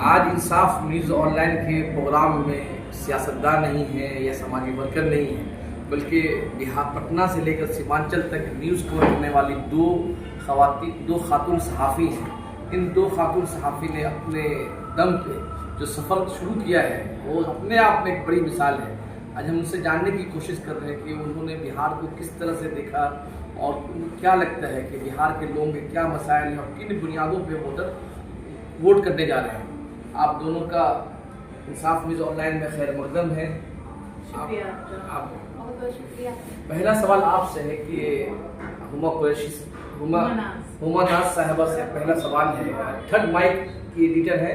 आज इंसाफ news online के programme में सियासतदान नहीं है या समाजी वर्कर नहीं है, बल्कि बिहार पटना से लेकर सीमांचल तक न्यूज़ कवर करने वाली दो खातून सहाफ़ी हैं। इन दो खातून सहाफ़ी ने अपने दम पे जो सफ़र शुरू किया है वो अपने आप में एक बड़ी मिसाल है। आज हम उनसे जानने की कोशिश कर रहे हैं कि उन्होंने बिहार को किस तरह से देखा और उनको क्या लगता है कि बिहार के लोगों के क्या मसाइल हैं और किन बुनियादों पर वोट करने जा रहे हैं। आप दोनों का इंसाफ न्यूज़ ऑनलाइन में खैर मकदम है। आप पहला सवाल आपसे है कि हुमा नाज साहिबा से पहला सवाल है। थर्ड माइक की एडिटर है,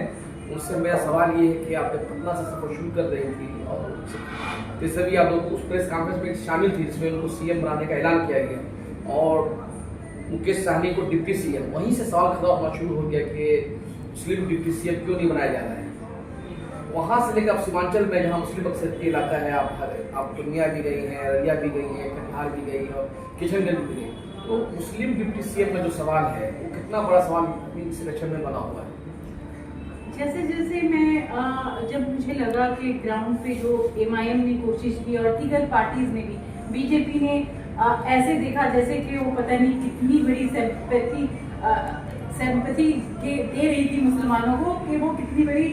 उनसे मेरा सवाल ये है कि आप जब पटना से सफर शुरू कर रही थी और तो सभी आप लोग उस प्रेस कॉन्फ्रेंस में शामिल थी जिसमें उनको सीएम बनाने का ऐलान किया गया और मुकेश सहनी को डिप्टी सीएम, वहीं से सवाल खड़ा होना शुरू हो गया कि मुस्लिम डिप्टी सीएम क्यों नहीं बनाया जा रहा है। वहाँ से लेकर आप सीमांचल में जहाँ मुस्लिम अक्सरियत इलाका है, आप पूर्णिया भी गई हैं, अररिया भी गई हैं, कटिहार भी गई और किशनगंज भी गई, तो मुस्लिम डिप्टी सीएम का जो सवाल है वो कितना बड़ा सवाल इस इलेक्शन में बना हुआ है। जैसे मैं जब मुझे लगा कि ग्राउंड पे जो एमआईएम ने कोशिश की और दीगर पार्टीज ने भी, बीजेपी ने ऐसे देखा जैसे कि वो पता नहीं कितनी बड़ी सिंपैथी दे रही थी मुसलमानों को कि वो कितनी बड़ी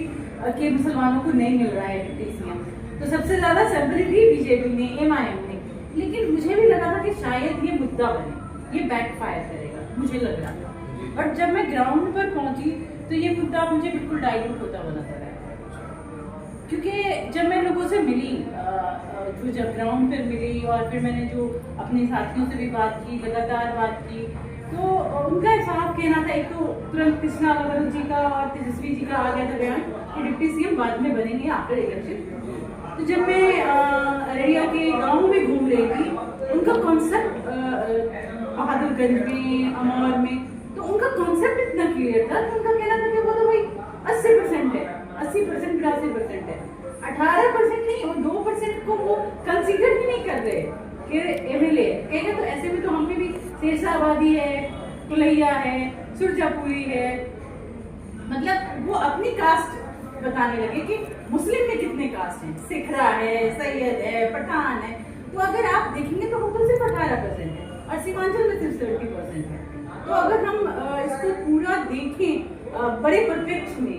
कि मुसलमानों को नहीं मिल रहा है डिप्टी सीएम, तो सबसे ज्यादा सिंपैथी बीजेपी ने, एमआईएम ने। लेकिन मुझे भी लगा था कि शायद ये मुद्दा बने, ये बैकफायर करेगा, मुझे लग रहा था। और जब मैं ग्राउंड पर पहुंची तो ये मुद्दा मुझे बिल्कुल डाइल्यूट होता हुआ नजर आया, क्योंकि जब मैं लोगों से मिली, जो जब ग्राउंड पर मिली और फिर मैंने जो अपने साथियों से भी बात की, लगातार बात की, तो उनका साफ कहना था, एक तो तुरंत कृष्णा अग्रवाल जी का और तेजस्वी जी का आ गया था बयान कि डिप्टी सीएम बाद में बनेंगे आफ्टर इलेक्शन। तो जब मैं अररिया के गाँव में घूम रही थी, उनका कॉन्सेप्ट बहादुरगंज में, अमौर में, तो उनका कॉन्सेप्ट इतना क्लियर था कि उनका कहना था कि वो तो भाई 80% है, 80% 82% है, 18% नहीं और 2% को वो कंसीडर भी नहीं कर रहे कि एमएलए कहेगा। तो ऐसे में तो हम भी शेरशाहबादी है, कुलैया है, सुरजापुरी है, मतलब वो अपनी कास्ट बताने लगे कि मुस्लिम में कितने कास्ट हैं, सिखरा है, सैयद है, पठान है। तो अगर आप देखेंगे तो वो तो सिर्फ 18% है और सीमांचल में सिर्फ 30% है। तो अगर हम इसको पूरा देखें, बड़े परफेक्ट में,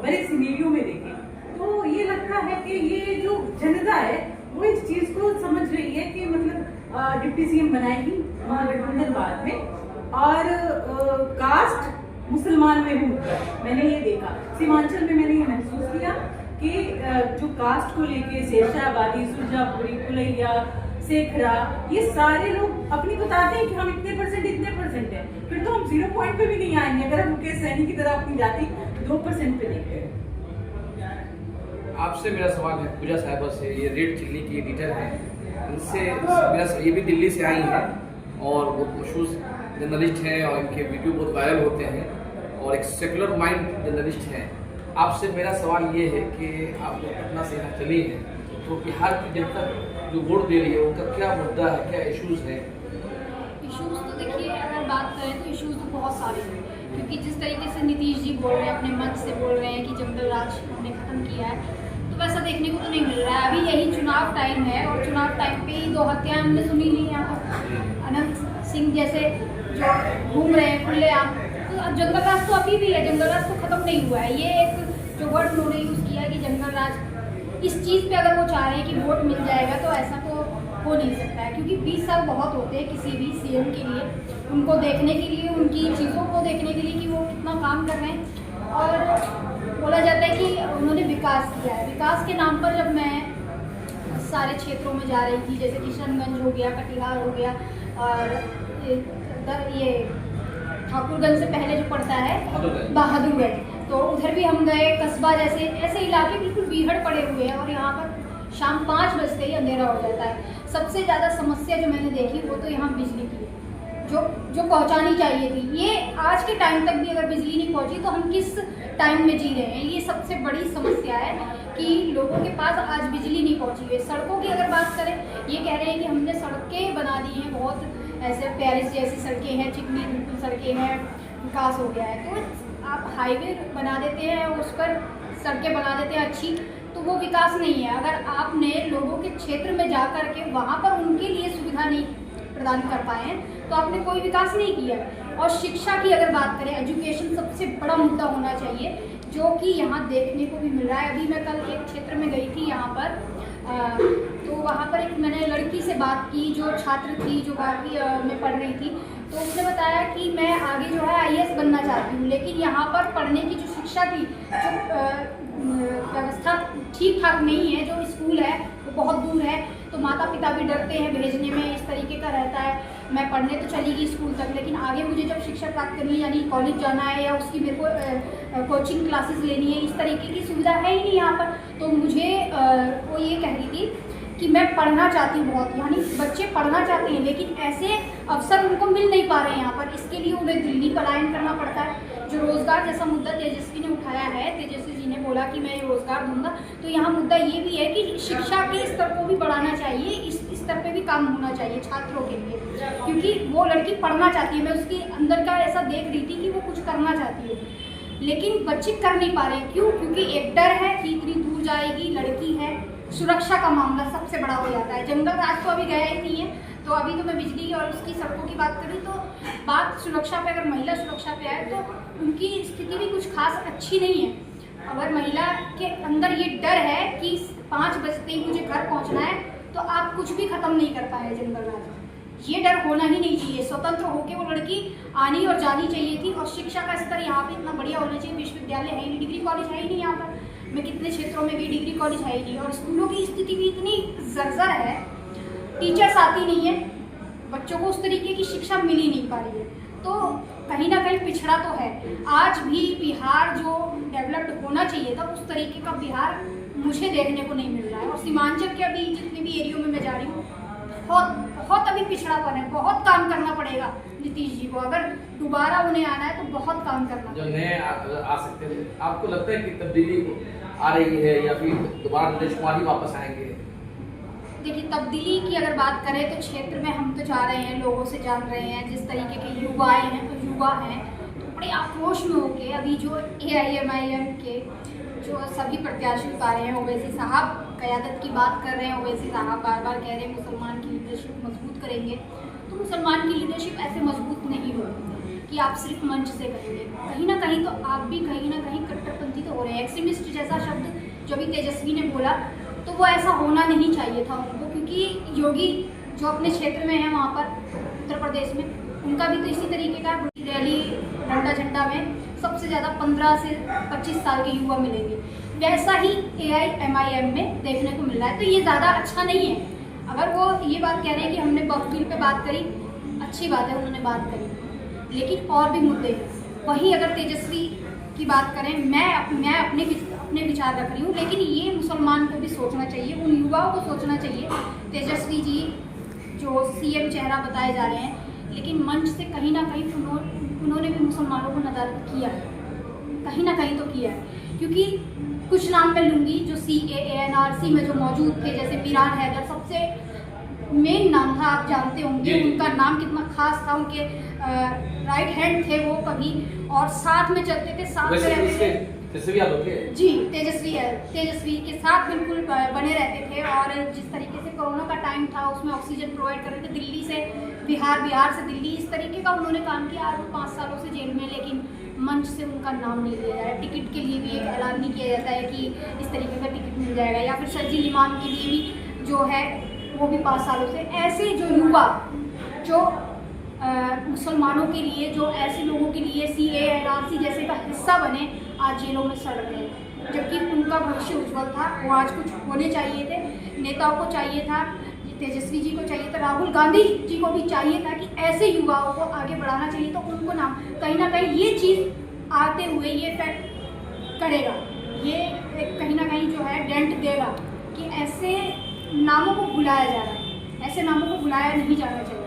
बड़े सिनेरियो में देखें, तो ये लगता है कि ये जो जनता है वो इस चीज को समझ रही है कि मतलब डिप्टी सीएम बनाएगी महागठबंधन बाद में और कास्ट मुसलमान में भी मैंने ये देखा। सीमांचल में मैंने ये महसूस किया कि जो कास्ट को लेके शेरशाहबादी, सुरजापुरी, कुलैया, सेखरा, ये सारे लोग अपनी बताते हैं कि हम इतने परसेंट है, फिर तो हम 0 पॉइंट पे भी नहीं आएंगे अगर हम मुकेश सहनी की तरह अपनी जाति 2% पे देखते हैं। आपसे मेरा सवाल है पूजा साहिबा से, ये रेड चिल्ली की एडिटर है, इनसे मेरा ये भी दिल्ली से आई हैं और बहुत मशहूर जर्नलिस्ट हैं और इनके वीडियो बहुत वायरल होते हैं और एक सेकुलर माइंड जर्नलिस्ट हैं। आपसे मेरा सवाल ये है कि आप लोग पटना से यहाँ चली हैं, तो बिहार की जनता जो वोट दे रही है उनका क्या मुद्दा है, क्या इश्यूज हैं? इश्यूज तो देखिए, अगर बात करें तो इश्यूज तो बहुत सारे हैं, क्योंकि जिस तरीके से नीतीश जी बोल रहे हैं, अपने मंच से बोल रहे हैं कि जंगल राज हमने खत्म किया है, तो वैसा देखने को तो नहीं मिल रहा है। अभी यही चुनाव टाइम है और चुनाव टाइम पे ही 2 हत्याएं हमने सुनी नहीं यहाँ पर, अनंत सिंह जैसे जो घूम रहे हैं खुलेआम। तो अब जंगल राज तो अभी भी है, जंगल राज तो खत्म नहीं हुआ है। ये एक जो वर्ड उन्होंने यूज़ किया है कि जंगल राज, इस चीज़ पे अगर वो चाह रहे हैं कि वोट मिल जाएगा तो ऐसा तो हो नहीं सकता है, क्योंकि 20 साल बहुत होते हैं किसी भी सीएम के लिए, उनको देखने के लिए, उनकी चीज़ों को देखने के लिए कि वो कितना काम कर रहे हैं। और बोला जाता है कि उन्होंने विकास किया है। विकास के नाम पर जब मैं सारे क्षेत्रों में जा रही थी, जैसे किशनगंज हो गया, कटिहार हो गया और ये ठाकुरगंज से पहले जो पड़ता है बहादुरगंज, तो उधर भी हम गए। कस्बा जैसे ऐसे इलाके बिल्कुल बीहड़ पड़े हुए हैं और यहाँ पर शाम 5 बजते ही अंधेरा हो जाता है। सबसे ज़्यादा समस्या जो मैंने देखी वो तो यहाँ बिजली की है, जो पहुँचानी चाहिए थी। ये आज के टाइम तक भी अगर बिजली नहीं पहुँची तो हम किस टाइम में जी रहे हैं, ये सबसे बड़ी समस्या है कि लोगों के पास आज बिजली नहीं पहुँची है। सड़कों की अगर बात करें, ये कह रहे हैं कि हमने सड़कें बना दी हैं, बहुत ऐसे प्यारी जैसी सड़कें हैं, चिकनी बिल्कुल सड़कें हैं, विकास हो गया है। तो आप हाईवे बना देते हैं, उस पर सड़कें बना देते हैं अच्छी, तो वो विकास नहीं है। अगर आपने लोगों के क्षेत्र में जा कर के वहाँ पर उनके लिए सुविधा नहीं प्रदान कर पाए हैं तो आपने कोई विकास नहीं किया। और शिक्षा की अगर बात करें, एजुकेशन सबसे बड़ा मुद्दा होना चाहिए, जो कि यहाँ देखने को भी मिल रहा है। अभी मैं कल एक क्षेत्र में गई थी यहाँ पर, तो वहाँ पर एक मैंने लड़की से बात की जो छात्र थी, जो 12वीं में पढ़ रही थी, तो उसने बताया कि मैं आगे जो है IAS बनना चाहती हूँ, लेकिन यहाँ पर पढ़ने की जो शिक्षा की जो व्यवस्था ठीक ठाक नहीं है, जो स्कूल है वो बहुत दूर है, तो माता पिता भी डरते हैं भेजने में, इस तरीके का रहता है। मैं पढ़ने तो चली गई स्कूल तक, लेकिन आगे मुझे जब शिक्षा प्राप्त करनी है, यानी कॉलेज जाना है या उसकी मेरे को कोचिंग क्लासेस लेनी है, इस तरीके की सुविधा है ही नहीं यहाँ पर। तो मुझे वो ये कह रही थी कि मैं पढ़ना चाहती हूँ बहुत, यानी बच्चे पढ़ना चाहते हैं लेकिन ऐसे अवसर उनको मिल नहीं पा रहे हैं यहाँ पर। इसके लिए उन्हें दिल्ली पलायन करना पड़ता है। जो रोज़गार जैसा मुद्दा तेजस्वी ने उठाया है, तेजस्वी जी ने बोला कि मैं रोज़गार दूंगा, तो यहाँ मुद्दा ये भी है कि शिक्षा के स्तर को भी बढ़ाना चाहिए, इस स्तर पे भी काम होना चाहिए छात्रों के लिए, क्योंकि वो लड़की पढ़ना चाहती है। मैं उसके अंदर का ऐसा देख रही थी कि वो कुछ करना चाहती है, लेकिन बच्चे कर नहीं पा रहे। क्यों? क्योंकि एक डर है कि इतनी दूर जाएगी, लड़की है, सुरक्षा का मामला सबसे बड़ा हो जाता है। जंगल राज तो अभी गया ही नहीं है, तो अभी तो मैं बिजली और उसकी सड़कों की बात करी, तो बात सुरक्षा पे, अगर महिला सुरक्षा पे आए तो उनकी स्थिति भी कुछ खास अच्छी नहीं है। अगर महिला के अंदर ये डर है कि 5 बजते ही मुझे घर पहुंचना है, तो आप कुछ भी खत्म नहीं कर पाए जंगल राज। ये डर होना ही नहीं चाहिए। स्वतंत्र होकर वो लड़की आनी और जानी चाहिए थी। और शिक्षा का स्तर यहाँ पे इतना बढ़िया होना चाहिए। विश्वविद्यालय है ही नहीं, डिग्री कॉलेज है ही नहीं यहाँ पर। मैं कितने क्षेत्रों में भी डिग्री कॉलेज है ही नहीं, और स्कूलों की स्थिति भी इतनी जर्जर है, टीचर्स आती नहीं है, बच्चों को उस तरीके की शिक्षा मिल ही नहीं पा रही है। तो कहीं ना कहीं पिछड़ा तो है। आज भी बिहार जो डेवलप्ड होना चाहिए था, उस तरीके का बिहार मुझे देखने को नहीं मिल रहा है। और सीमांचल के अभी जितने भी एरियो में मैं जा रही हूँ, बहुत अभी पिछड़ापन है। बहुत काम करना पड़ेगा नीतीश जी को, अगर दोबारा उन्हें आना है तो बहुत काम करना जो नए आ सकते हैं। आपको लगता है कि तब्दीली आ रही है या फिर दोबारा नीतीश कुमार ही वापस आएंगे? देखिए, तब्दीली की अगर बात करें तो क्षेत्र में हम तो जा रहे हैं, लोगों से जान रहे हैं, जिस तरीके के युवा हैं तो बड़े आक्रोश में होके अभी जो AIMIM के जो सभी प्रत्याशी उतारे रहे हैं, ओवैसी साहब क़यादत की बात कर रहे हैं। ओवैसी साहब बार बार कह रहे हैं मुसलमान की लीडरशिप मजबूत करेंगे, तो मुसलमान की लीडरशिप ऐसे मजबूत नहीं होगी कि आप सिर्फ मंच से करेंगे। कहीं ना कहीं तो आप भी कहीं ना कहीं कट्टरपंथी तो हो रहे हैं। एक्सट्रीमिस्ट जैसा शब्द जो भी तेजस्वी ने बोला, तो वो ऐसा होना नहीं चाहिए था उनको, क्योंकि योगी जो अपने क्षेत्र में है वहाँ पर उत्तर प्रदेश में, उनका भी तो इसी तरीके का रैली डंडा झंडा में सबसे ज़्यादा 15 से 25 साल के युवा मिलेंगे। वैसा ही AIMIM में देखने को मिल रहा है, तो ये ज़्यादा अच्छा नहीं है। अगर वो ये बात कह रहे हैं कि हमने वक्फ बिल पे बात करी, अच्छी बात है, उन्होंने बात करी, लेकिन और भी मुद्दे हैं। वहीं अगर तेजस्वी की बात करें, मैं अपने विचार रख रही हूँ, लेकिन ये मुसलमान को भी सोचना चाहिए, उन युवाओं को सोचना चाहिए। तेजस्वी जी जो CM चेहरा बताए जा रहे हैं, लेकिन मंच से कहीं ना कहीं उन्होंने भी मुसलमानों को नदारद किया है, कहीं ना कहीं तो किया है। क्योंकि कुछ नाम मैं लूँगी जो CAA NRC में जो मौजूद थे, जैसे बिरान हैदर सबसे मेन नाम था, आप जानते होंगे उनका नाम कितना खास था। उनके राइट हैंड थे वो कभी, और साथ में चलते थे, साथ में रहते थे। जी, तेजस्वी के साथ बिल्कुल बने रहते थे। और जिस तरीके से कोरोना का टाइम था, उसमें ऑक्सीजन प्रोवाइड कर रहे थे, दिल्ली से बिहार, बिहार से दिल्ली, इस तरीके का उन्होंने काम किया। आज वो 5 सालों से जेल में, लेकिन मंच से उनका नाम नहीं लिया जाए। टिकट के लिए भी एक ऐलान नहीं किया जाता है कि इस तरीके का टिकट मिल जाएगा, या फिर शर्जील इमाम के लिए भी जो है वो भी 5 सालों से। ऐसे जो युवा जो मुसलमानों के लिए, जो ऐसे लोगों के लिए CAA NRC जैसे का हिस्सा बने, आज जेलों में सड़ रहे हैं, जबकि उनका भविष्य उज्जवल था। वो आज कुछ होने चाहिए थे। नेताओं को चाहिए था, तेजस्वी जी को चाहिए था, राहुल गांधी जी को भी चाहिए था कि ऐसे युवाओं को आगे बढ़ाना चाहिए। तो उनको नाम कहीं ना कहीं ये चीज़ आते हुए ये इफेक्ट करेगा, ये कहीं ना कहीं जो है डेंट देगा कि ऐसे नामों को बुलाया जा रहा है, ऐसे नामों को बुलाया नहीं जाना चाहिए।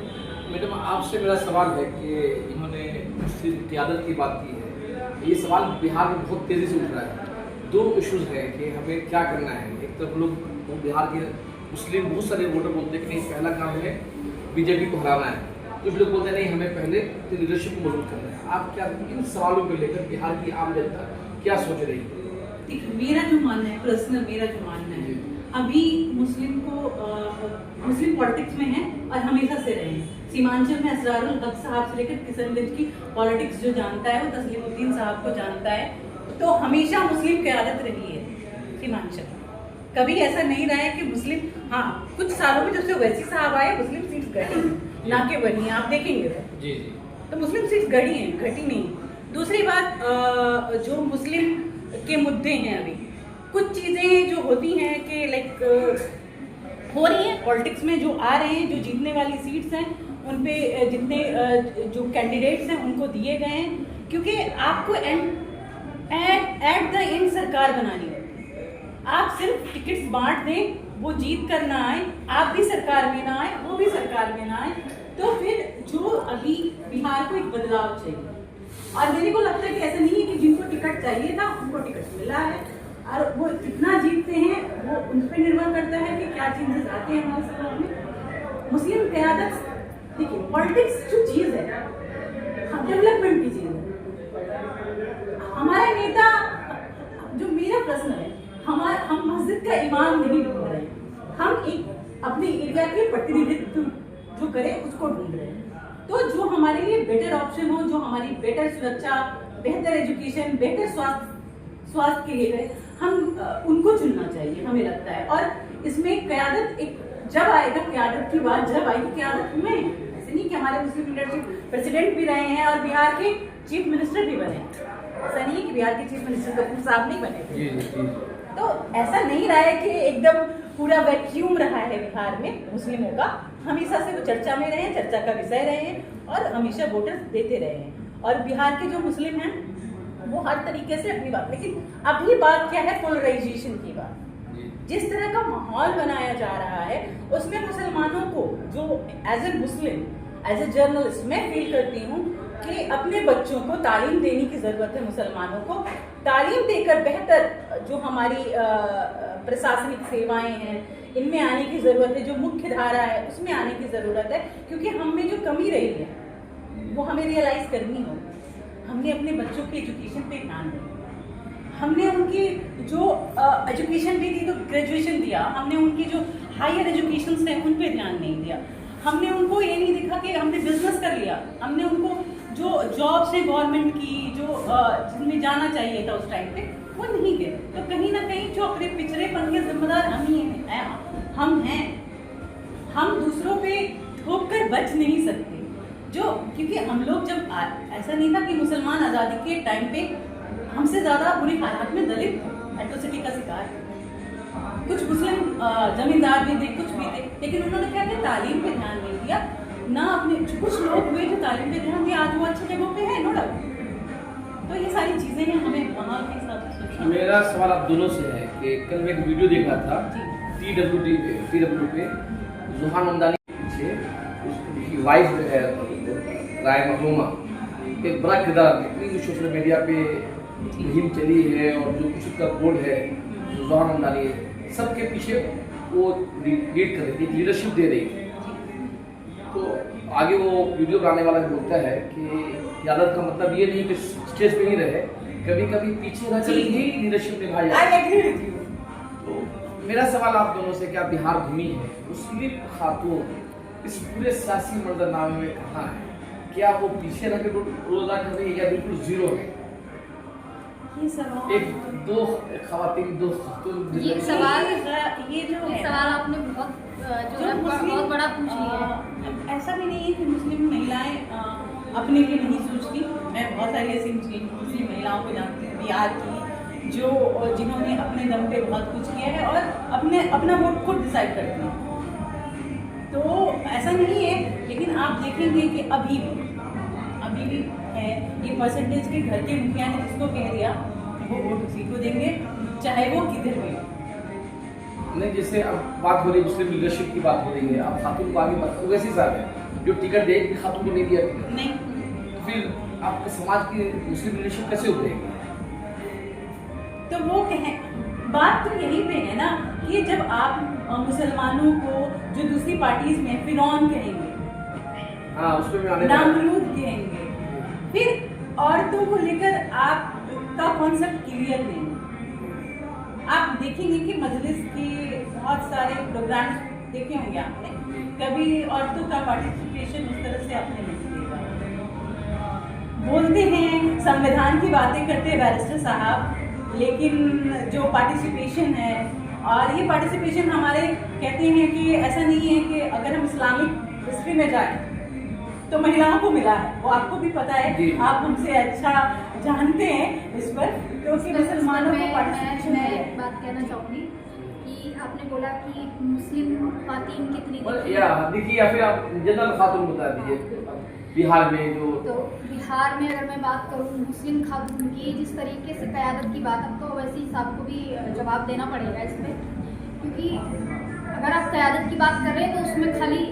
मैडम, आपसे मेरा सवाल है कि इन्होंने मुस्लिम क़यादत की बात की है, ये सवाल बिहार में बहुत तेज़ी से उठ रहा है। 2 इशूज़ हैं कि हमें क्या करना है। एक तरफ लोग बिहार के मुस्लिम बहुत सारे वोटर बोलते हैं कि नहीं, पहला काम है BJP को हराना है, कुछ लोग बोलते हैं नहीं हमें पहले तो लीडरशिप को मजबूत करना है। आप क्या इन सवालों को लेकर बिहार की आम जनता क्या सोच रही है? देखिए, मेरा जो मानना है, पर्सनल मेरा जो मानना है, अभी मुस्लिम पॉलिटिक्स में है और हमेशा से रहे हैं। सीमांचल में असरारुल हक साहब से लेकर किशनगंज की पॉलिटिक्स जो जानता है वो तस्लीमुद्दीन साहब को जानता है। तो हमेशा मुस्लिम क़यादत रही है सीमांचल, कभी ऐसा नहीं रहा है कि मुस्लिम, हाँ कुछ सालों में जब से ओवैसी साहब आए मुस्लिम सीट्स घटी ना के बनी, आप देखेंगे जी तो मुस्लिम सीट्स घटी हैं, घटी नहीं। दूसरी बात, जो मुस्लिम के मुद्दे हैं, अभी कुछ चीज़ें जो होती हैं कि लाइक हो रही हैं पॉलिटिक्स में, जो आ रहे हैं, जो जीतने वाली सीट्स हैं उन पे जितने जो कैंडिडेट्स हैं उनको दिए गए हैं, क्योंकि आपको एट द एंड सरकार बनानी होती है। आप सिर्फ टिकट्स बांट दें, वो जीत कर ना आए, आप भी सरकार में ना आए, वो भी सरकार में ना आए, तो फिर जो अभी बिहार को एक बदलाव चाहिए। और मेरे को लगता है कि ऐसा नहीं है कि जिनको टिकट चाहिए था उनको टिकट मिला है, और वो कितना जीतते हैं वो उन पर निर्भर करता है कि क्या चेंजेस आते हैं हमारे समाज में। मुस्लिम क़यादत, देखिए पॉलिटिक्स जो चीज़ है, डेवलपमेंट की चीज़ है। हमारा नेता, जो मेरा प्रश्न है, हम मस्जिद का इमाम नहीं ढूंढ रहे हैं, हम एक अपने एरिया के प्रतिनिधित्व जो करे उसको ढूंढ रहे हैं। तो जो हमारे लिए बेटर ऑप्शन हो, जो हमारी बेटर सुरक्षा, बेहतर एजुकेशन, बेहतर स्वास्थ्य के लिए हम उनको चुनना चाहिए, हमें लगता है। और इसमें क़यादत एक जब आएगा, क़यादत की बात जब आएगी, क़यादत में ऐसे नहीं कि हमारे मुस्लिम लीडरशिप प्रेसिडेंट भी रहे हैं और बिहार के चीफ मिनिस्टर भी बने, ऐसा नहीं है कि बिहार के चीफ मिनिस्टर कपूर साहब नहीं बने थे। तो ऐसा नहीं रहा है कि एकदम पूरा वैक्यूम रहा है बिहार में मुस्लिमों का, हमेशा से वो चर्चा में रहे हैं, चर्चा का विषय रहे हैं और हमेशा वोटर्स देते रहे हैं। और बिहार के जो मुस्लिम हैं वो हर तरीके से अपनी बात, लेकिन अभी बात क्या है, पोलराइजेशन की बात। जिस तरह का माहौल बनाया जा रहा है उसमें मुसलमानों को, जो as a Muslim, as a journalist मैं फील करती हूँ कि अपने बच्चों को तालीम देने की ज़रूरत है। मुसलमानों को तालीम देकर बेहतर जो हमारी प्रशासनिक सेवाएं हैं इनमें आने की ज़रूरत है, जो मुख्य धारा है उसमें आने की ज़रूरत है, क्योंकि हम में जो कमी रही है वो हमें रियलाइज़ करनी होगी। हमने अपने बच्चों की एजुकेशन पे ध्यान दिया, हमने उनकी जो एजुकेशन भी दी तो ग्रेजुएशन दिया, हमने उनकी जो हायर एजुकेशन थे उन पे ध्यान नहीं दिया, हमने उनको ये नहीं देखा कि हमने बिजनेस कर लिया, हमने उनको जो जॉब्स है गवर्नमेंट की जो जिनमें जाना चाहिए था उस टाइम पे वो नहीं गए। तो कहीं ना कहीं जो अपने पिछड़ेपन के जिम्मेदार हम ही हैं, हम हैं, हम दूसरों पे थोप कर बच नहीं सकते। जो क्योंकि हम लोग जब ऐसा नहीं था कि मुसलमान आज़ादी के टाइम पे हमसे ज़्यादा बुरी हालात में दलित एट्रोसिटी का शिकार, कुछ मुस्लिम जमींदार भी थे, कुछ भी थे, लेकिन उन्होंने क्या किया, तालीम पे ध्यान नहीं दिया ना। अपने कुछ लोग हुए जो तालीम पे ध्यान दिया, आज वो अच्छी जगहों पे है, नो डाउट। तो ये सारी चीज़ें हैं, हमें वहाँ के हिसाब से सोचना। मेरा सवाल आप दोनों से है कि कल मैं एक वीडियो देख रहा था TW पे, जुहान ममदानी के पीछे उसकी वाइफ जो है राय मखलूमा एक बड़ा किरदार, इतनी सोशल मीडिया पे मुहिम चली है और जो कुछ उसका बोर्ड है जुहान ममदानी सबके पीछे वो लीड कर रही थी, लीडरशिप दे रही थी। तो आगे वो वीडियो बनाने वाला बोलता है कि क़यादत का मतलब ये नहीं कि स्टेज पे ही रहे, कभी कभी पीछे रह कर ही लीडरशिप निभाई जाए। तो मेरा सवाल आप दोनों से, क्या बिहार घूमी है मुस्लिम खातून इस पूरे सियासी मंजरनामे में कहाँ है? क्या वो पीछे रह कर रोजगार कर रही है या बिल्कुल जीरो है? एक दो खवातीन, दो ये सवाल आपने बहुत बड़ा पूछ लिया। ऐसा भी नहीं है कि मुस्लिम महिलाएं अपने लिए नहीं सोचती। मैं बहुत सारी ऐसी मुस्लिम महिलाओं को जानती हूँ बिहार की जो जिन्होंने अपने दम पे बहुत कुछ किया है और अपना वोट खुद डिसाइड करती हैं। तो ऐसा नहीं है, लेकिन आप देखेंगे कि अभी भी है ये परसेंटेज के घर के मुखिया ने जिसको कह दिया वो वोट उसी को देंगे, चाहे वो किधर भी। नहीं, जैसे अब बात हो रही है मुस्लिम लीडरशिप की बात हो रही है, अब खातून को आगे बात वैसे ही साहब है जो टिकट दे खातून को नहीं दिया टिकट, नहीं तो फिर आपके समाज की मुस्लिम लीडरशिप कैसे उभरेगी? तो वो कहें, बात तो यहीं पे है ना कि जब आप मुसलमानों को जो दूसरी पार्टीज में फिरौन कहेंगे, हाँ उसमें भी आने वाला है। नामरूद कहेंगे। फिर औरतों को लेकर आपका कॉन्सेप्ट क्लियर नहीं। आप देखेंगे कि मजलिस के बहुत सारे प्रोग्राम देखे होंगे आपने, कभी औरतों का पार्टिसिपेशन उस तरह से आपने नहीं देखा। बोलते हैं संविधान की बातें करते हैं बैरिस्टर साहब, लेकिन जो पार्टिसिपेशन है, और ये पार्टिसिपेशन हमारे कहते हैं कि ऐसा नहीं है कि अगर हम इस्लामिक हिस्ट्री में जाएं तो महिलाओं को मिला है, वो आपको भी पता है, आप हमसे अच्छा जानते हैं इस पर, क्योंकि मुसलमानों को पार्टिसिपेशन है। मैं बात कहना चाहूँगी कि आपने बोला कि मुस्लिम ख्वातीन कितनी देखिए या फिर आप जनरल खातून बता दीजिए बिहार में जो। तो बिहार में अगर मैं बात करूँ मुस्लिम खातून की, जिस तरीके से क़यादत की बात, अब तो वैसे ही साहब को भी जवाब देना पड़ेगा इसमें, क्योंकि अगर आप क़यादत की बात कर रहे हैं तो उसमें खाली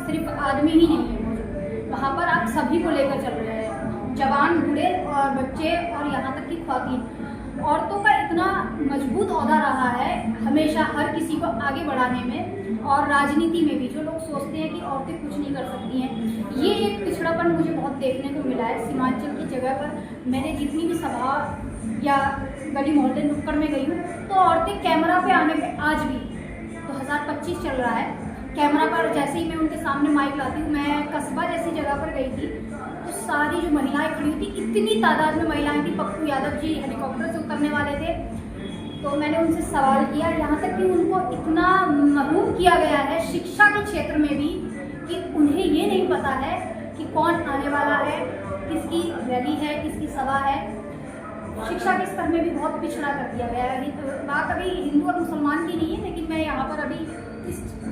सिर्फ आदमी ही नहीं है मौजूद, वहाँ पर आप सभी को लेकर चल रहे हैं, जवान, बूढ़े और बच्चे और यहाँ तक कि ख्वातीन। औरतों का इतना मजबूत ओहदा रहा है हमेशा हर किसी को आगे बढ़ाने में, और राजनीति में भी जो लोग सोचते हैं कि औरतें कुछ नहीं कर सकती हैं, ये एक पिछड़ापन मुझे बहुत देखने को मिला है। सीमांचल की जगह पर मैंने जितनी भी सभा या गली मोहल्ले नुक्कड़ में गई हूँ, तो औरतें कैमरा पे आने पे आज भी 2025 चल रहा है, कैमरा पर जैसे ही मैं उनके सामने माइक लाती हूँ, मैं कस्बा जैसी जगह पर गई थी तो सारी जो महिलाएं खड़ी थी, इतनी तादाद में महिलाएं थी। पप्पू यादव जी हेलीकॉप्टर से उतरने वाले थे, तो मैंने उनसे सवाल किया, यहाँ तक कि उनको इतना महरूम किया गया है शिक्षा के क्षेत्र में भी कि उन्हें ये नहीं पता है कि कौन आने वाला है, किसकी रैली है, किसकी सभा है। शिक्षा के स्तर में भी बहुत पिछड़ा कर दिया गया है। तो बात अभी हिंदू और मुसलमान की नहीं है, लेकिन मैं यहाँ पर अभी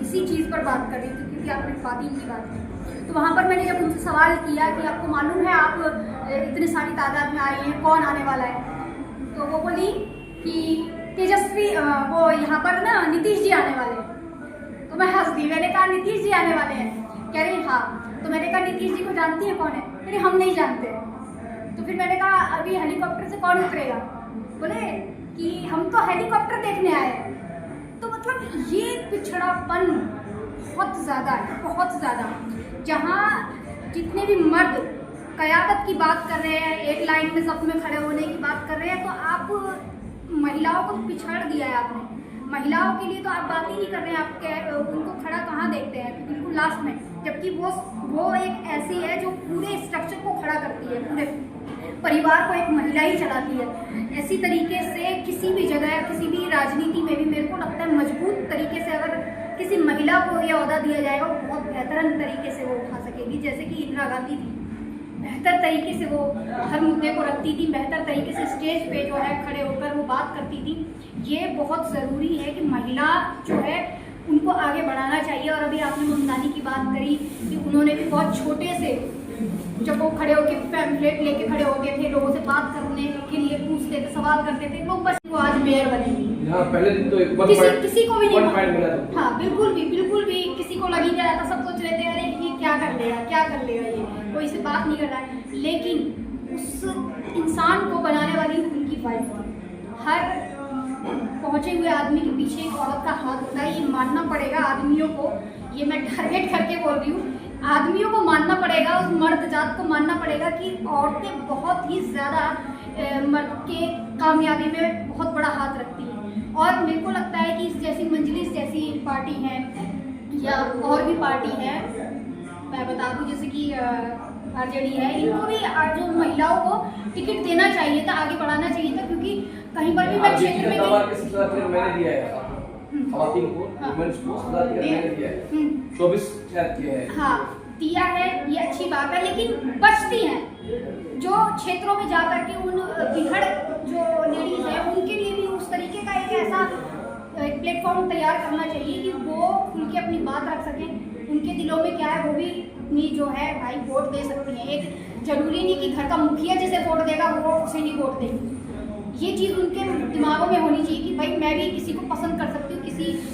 इसी चीज़ पर बात कर रही थी, क्योंकि आपने ख्वातीन की बात की। तो वहाँ पर मैंने जब उनसे सवाल किया कि आपको मालूम है आप इतनी सारी तादाद में आए हैं, कौन आने वाला है, तो वो बोली कि तेजस्वी, वो यहाँ पर ना नीतीश जी आने वाले हैं। तो मैं हंस दी, मैंने कहा नीतीश जी आने वाले हैं? कह रही हाँ। तो मैंने कहा नीतीश जी को जानती है कौन है? अरे हम नहीं जानते। तो फिर मैंने कहा अभी हेलीकॉप्टर से कौन उतरेगा? बोले कि हम तो हेलीकॉप्टर देखने आए हैं। तो मतलब ये पिछड़ापन बहुत ज़्यादा है, बहुत ज़्यादा। जहाँ जितने भी मर्द क़यादत की बात कर रहे हैं, एक लाइन में सब में खड़े होने की बात कर रहे हैं, तो आप महिलाओं को पिछड़ दिया है आपने। महिलाओं के लिए तो आप बात ही नहीं कर रहे हैं, आप उनको खड़ा कहाँ देखते हैं, बिल्कुल लास्ट में, जबकि वो एक ऐसी है जो पूरे स्ट्रक्चर को खड़ा करती है, पूरे परिवार को एक महिला ही चलाती है। ऐसी तरीके से किसी भी जगह, किसी भी राजनीति में भी मेरे को लगता है मजबूत तरीके से अगर किसी महिला को यह ओहदा दिया जाएगा, बहुत बेहतरीन तरीके से वो उठा सकेगी। जैसे कि इंदिरा गांधी थी, बेहतर तरीके से वो हर मुद्दे को रखती थी, बेहतर तरीके से स्टेज पे जो है खड़े होकर वो बात करती थी। ये बहुत ज़रूरी है कि महिला जो है उनको आगे बढ़ाना चाहिए। और अभी आपने मुमतानी की बात करी कि उन्होंने भी बहुत छोटे से, जब वो खड़े होकर पैम्फलेट लेके खड़े होते थे, लोगों से बात करने के लिए पूछते थे, सवाल करते थे, लोग बस वो आज मेयर बनेगी। पहले दिन तो किसी को भी नहीं, हाँ बिल्कुल भी किसी को लगी जाए था, सब सोच रहे थे अरे ये क्या कर लेगा, ये कोई से बात नहीं कर रहा है। लेकिन उस इंसान को बनाने वाली उनकी वाइफ थी। हर पहुंचे हुए आदमी के पीछे एक औरत का हाथ होता है, ये मानना पड़ेगा आदमियों को। ये मैं टारगेट करके बोल रही हूँ, आदमियों को मानना पड़ेगा, उस मर्द जात को मानना पड़ेगा कि औरतें बहुत ही ज़्यादा मर्द के कामयाबी में बहुत बड़ा हाथ रखती हैं। और मेरे को लगता है कि जैसी मंजलिस जैसी पार्टी है या और भी पार्टी है, मैं बता दूं जैसे कि आरजेडी है, इनको भी जो महिलाओं को टिकट देना चाहिए था, आगे बढ़ाना चाहिए था। क्योंकि कहीं पर भी मैं क्षेत्र में मैंने दिया है खवातीन को, वुमेन्स को सजा दिया है 24 है। हाँ दिया है, ये अच्छी बात है, लेकिन बचती हैं जो क्षेत्रों में जाकर के उन बिहड़ जो लेडीज है उनके लिए भी उस तरीके का एक ऐसा प्लेटफॉर्म तैयार करना चाहिए कि वो खुल के अपनी बात रख सकें। उनके दिलों में क्या है वो भी अपनी जो है भाई वोट दे सकती हैं। एक जरूरी नहीं कि घर का मुखिया जिसे वोट देगा वो उसे ही वोट देगी। ये चीज़ उनके दिमागों में होनी चाहिए कि भाई मैं भी किसी को पसंद कर सकती हूँ,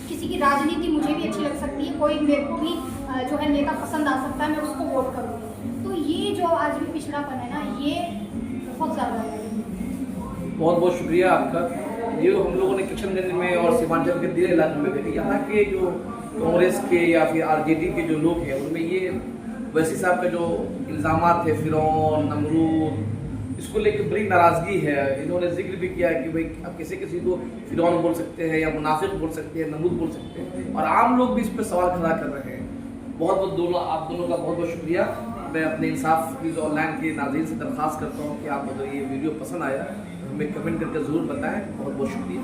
किसी की राजनीति मुझे भी अच्छी लग सकती है, कोई मेरे को भी जो है नेता पसंद आ सकता है, मैं उसको वोट करूँगी। तो ये जो आज भी पिछड़ापन है ना, ये बहुत ज़्यादा है। बहुत बहुत शुक्रिया आपका। ये हम लोगों ने किशनगंज में और सीमांचल के दिल्ली इलाके में देखे, यहाँ के जो कांग्रेस के या फिर आरजेडी के जो लोग हैं उनमें ये वैसी साहब का जो इल्ज़ामात थे फ़िरौन, नमरूद, इसको लेकर बड़ी नाराज़गी है। इन्होंने जिक्र भी किया है कि भाई अब किसी किसी को फ़िरौन बोल सकते हैं या मुनाफिक बोल सकते हैं, नमरूद बोल सकते हैं, और आम लोग भी इस पर सवाल खड़ा कर रहे हैं। बहुत बहुत आप दोनों का बहुत बहुत शुक्रिया। मैं अपने इंसाफ न्यूज़ ऑनलाइन के नाज़रीन से दरख्वास्त करता हूँ कि आप अगर ये वीडियो पसंद आया तो हमें कमेंट करके ज़रूर बताएं। बहुत बहुत शुक्रिया।